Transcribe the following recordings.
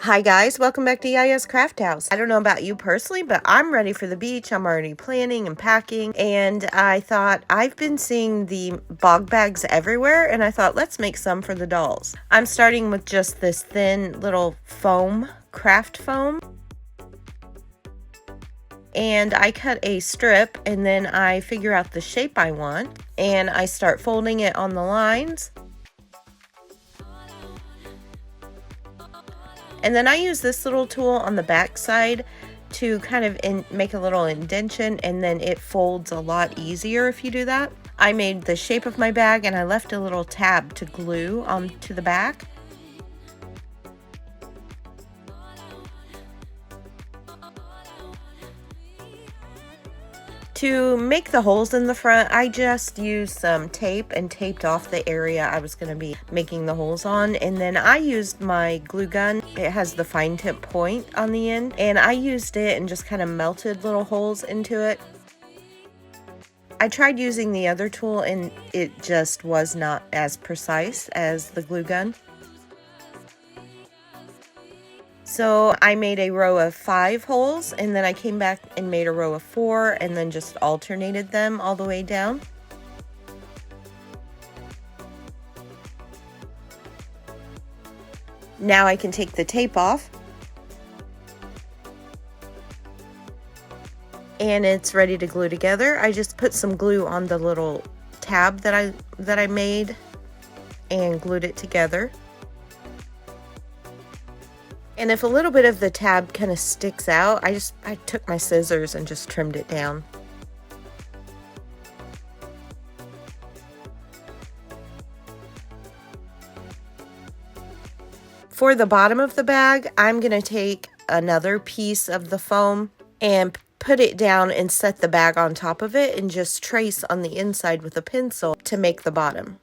Hi guys, welcome back to Yaya's Craft House. I don't know about you personally, but I'm ready for the beach. I'm already planning and packing, and I thought I've been seeing the Bogg bags everywhere, and I thought let's make some for the dolls. I'm starting with just this thin little foam, craft foam. And I cut a strip, and then I figure out the shape I want, and I start folding it on the lines. And then I use this little tool on the back side to kind of make a little indentation, and then it folds a lot easier if you do that. I made the shape of my bag, and I left a little tab to glue onto the back. To make the holes in the front, I just used some tape and taped off the area I was going to be making the holes on. And then I used my glue gun. It has the fine tip point on the end. And I used it and just kind of melted little holes into it. I tried using the other tool and it just was not as precise as the glue gun. So I made a row of 5 holes, and then I came back and made a row of 4, and then just alternated them all the way down. Now I can take the tape off, and it's ready to glue together. I just put some glue on the little tab that I made and glued it together. And if a little bit of the tab kind of sticks out, I took my scissors and just trimmed it down. For the bottom of the bag, I'm going to take another piece of the foam and put it down and set the bag on top of it and just trace on the inside with a pencil to make the bottom.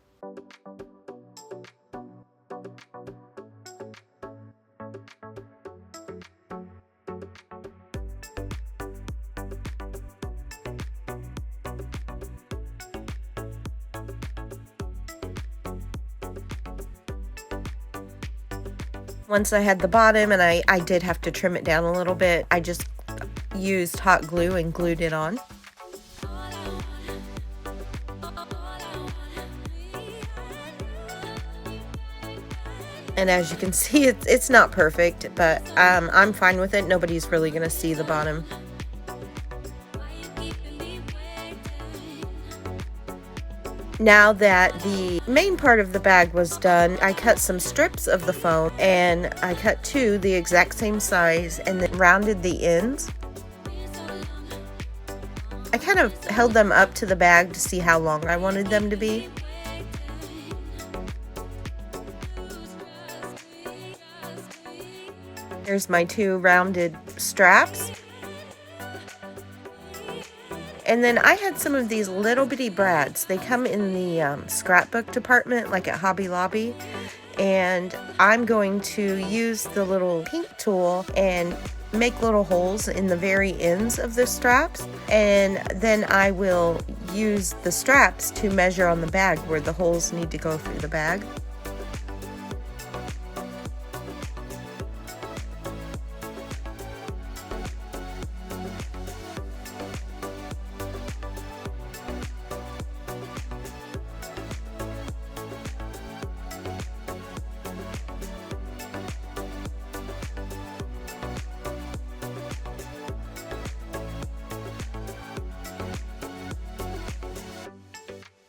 Once I had the bottom, and I did have to trim it down a little bit, I just used hot glue and glued it on. And as you can see, it's not perfect, but I'm fine with it. Nobody's really going to see the bottom. Now that the main part of the bag was done, I cut some strips of the foam, and I cut 2 the exact same size and then rounded the ends. I kind of held them up to the bag to see how long I wanted them to be. Here's my 2 rounded straps. And then I had some of these little bitty brads. They come in the scrapbook department, like at Hobby Lobby. And I'm going to use the little pink tool and make little holes in the very ends of the straps. And then I will use the straps to measure on the bag where the holes need to go through the bag.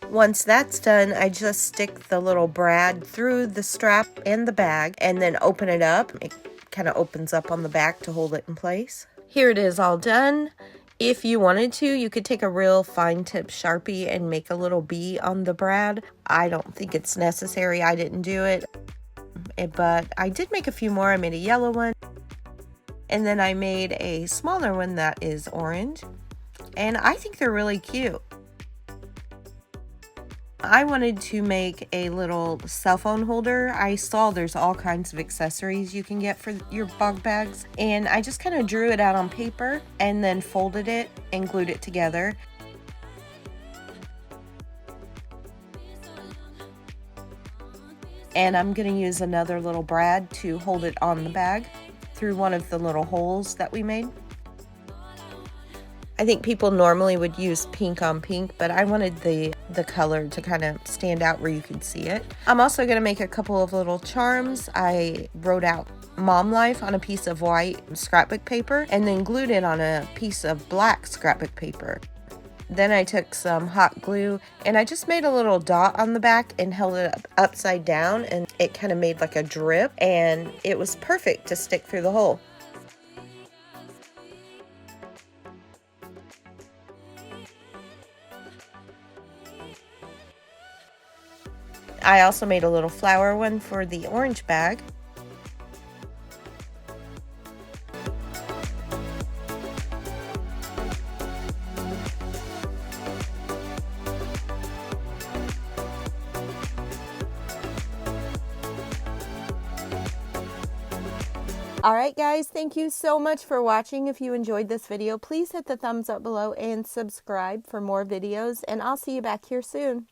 Once that's done, I just stick the little brad through the strap and the bag and then open it up. It kind of opens up on the back to hold it in place. Here it is all done. If you wanted to, you could take a real fine tip Sharpie and make a little bee on the brad. I don't think it's necessary. I didn't do it, but I did make a few more. I made a yellow one, and then I made a smaller one that is orange, and I think they're really cute. I wanted to make a little cell phone holder. I saw there's all kinds of accessories you can get for your Bogg bags, and I just kind of drew it out on paper and then folded it and glued it together. And I'm going to use another little brad to hold it on the bag. through one of the little holes that we made. I think people normally would use pink on pink, but I wanted the color to kind of stand out where you could see it. I'm also going to make a couple of little charms. I wrote out Mom Life on a piece of white scrapbook paper and then glued it on a piece of black scrapbook paper. Then I took some hot glue and I just made a little dot on the back and held it up upside down, and it kind of made like a drip, and it was perfect to stick through the hole. I also made a little flower one for the orange bag. Alright guys, thank you so much for watching. If you enjoyed this video, please hit the thumbs up below and subscribe for more videos, and I'll see you back here soon.